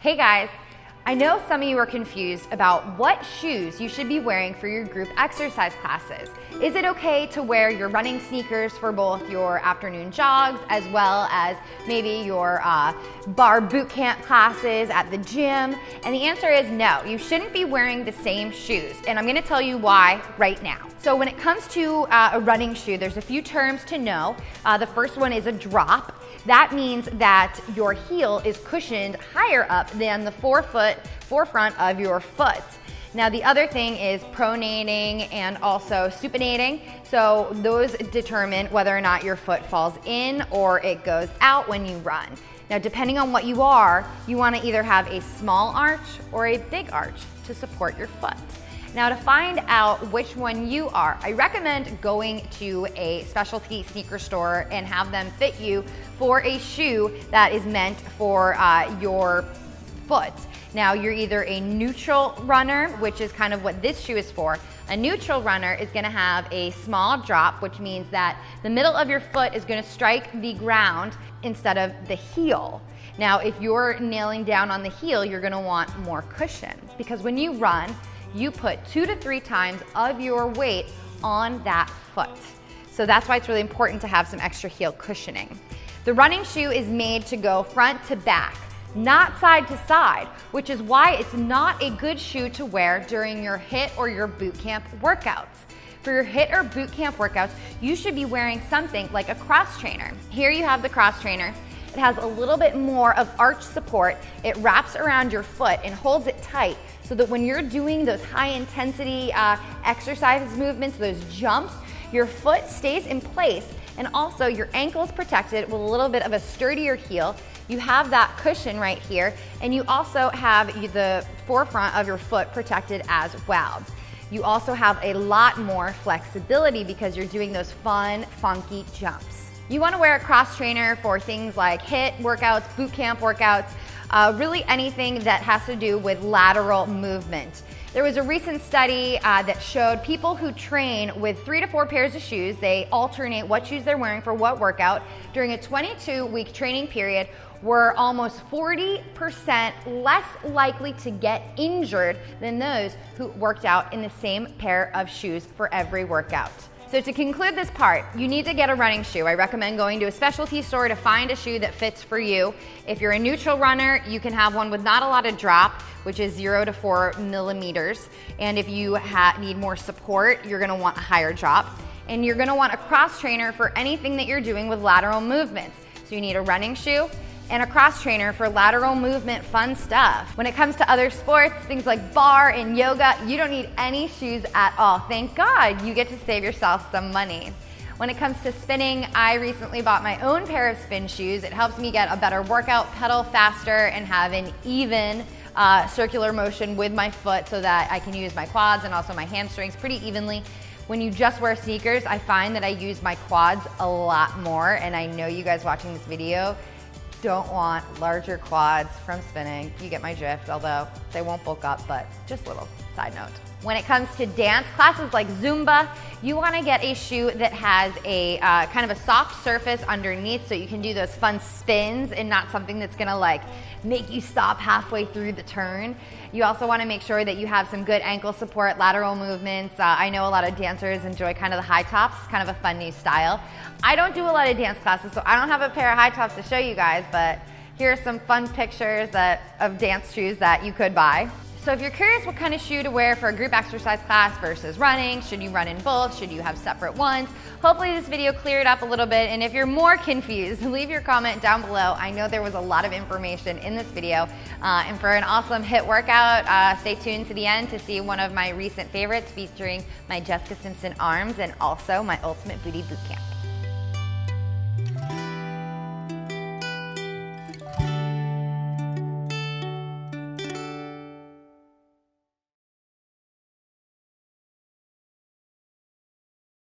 Hey guys, I know some of you are confused about what shoes you should be wearing for your group exercise classes. Is it okay to wear your running sneakers for both your afternoon jogs as well as maybe your bar boot camp classes at the gym? And the answer is no, you shouldn't be wearing the same shoes. And I'm gonna tell you why right now. So when it comes to a running shoe, there's a few terms to know. The first one is a drop. That means that your heel is cushioned higher up than the forefront of your foot. Now the other thing is pronating and also supinating. So those determine whether or not your foot falls in or it goes out when you run. Now depending on what you are, you want to either have a small arch or a big arch to support your foot. Now to find out which one you are, I recommend going to a specialty sneaker store and have them fit you for a shoe that is meant for your foot. Now you're either a neutral runner, which is kind of what this shoe is for. A neutral runner is gonna have a small drop, which means that the middle of your foot is gonna strike the ground instead of the heel. Now if you're nailing down on the heel, you're gonna want more cushion, because when you run, you put 2 to 3 times of your weight on that foot. So that's why it's really important to have some extra heel cushioning. The running shoe is made to go front to back, not side to side, which is why it's not a good shoe to wear during your HIIT or your boot camp workouts. For your HIIT or boot camp workouts, you should be wearing something like a cross trainer. Here you have the cross trainer. It has a little bit more of arch support. It wraps around your foot and holds it tight so that when you're doing those high intensity exercise movements, those jumps, your foot stays in place and also your ankle is protected with a little bit of a sturdier heel. You have that cushion right here, and you also have the forefront of your foot protected as well. You also have a lot more flexibility because you're doing those fun, funky jumps. You want to wear a cross trainer for things like HIIT workouts, boot camp workouts, really anything that has to do with lateral movement. There was a recent study that showed people who train with 3 to 4 pairs of shoes, they alternate what shoes they're wearing for what workout, during a 22-week training period, were almost 40% less likely to get injured than those who worked out in the same pair of shoes for every workout. So to conclude this part, you need to get a running shoe. I recommend going to a specialty store to find a shoe that fits for you. If you're a neutral runner, you can have one with not a lot of drop, which is 0 to 4 millimeters. And if you need more support, you're gonna want a higher drop. And you're gonna want a cross trainer for anything that you're doing with lateral movements. So you need a running shoe and a cross trainer for lateral movement fun stuff. When it comes to other sports, things like bar and yoga, you don't need any shoes at all. Thank God, you get to save yourself some money. When it comes to spinning, I recently bought my own pair of spin shoes. It helps me get a better workout, pedal faster, and have an even circular motion with my foot so that I can use my quads and also my hamstrings pretty evenly. When you just wear sneakers, I find that I use my quads a lot more, and I know you guys watching this video don't want larger quads from spinning. You get my drift, although they won't bulk up, but just a little side note. When it comes to dance classes like Zumba, you want to get a shoe that has a kind of a soft surface underneath so you can do those fun spins and not something that's gonna like make you stop halfway through the turn. You also want to make sure that you have some good ankle support, lateral movements. I know a lot of dancers enjoy kind of the high tops, kind of a fun new style. I don't do a lot of dance classes, so I don't have a pair of high tops to show you guys, but here are some fun pictures of dance shoes that you could buy. So if you're curious what kind of shoe to wear for a group exercise class versus running, should you run in both, should you have separate ones, hopefully this video cleared up a little bit, and if you're more confused, leave your comment down below. I know there was a lot of information in this video, and for an awesome HIIT workout, stay tuned to the end to see one of my recent favorites featuring my Jessica Simpson arms and also my Ultimate Booty Boot Camp.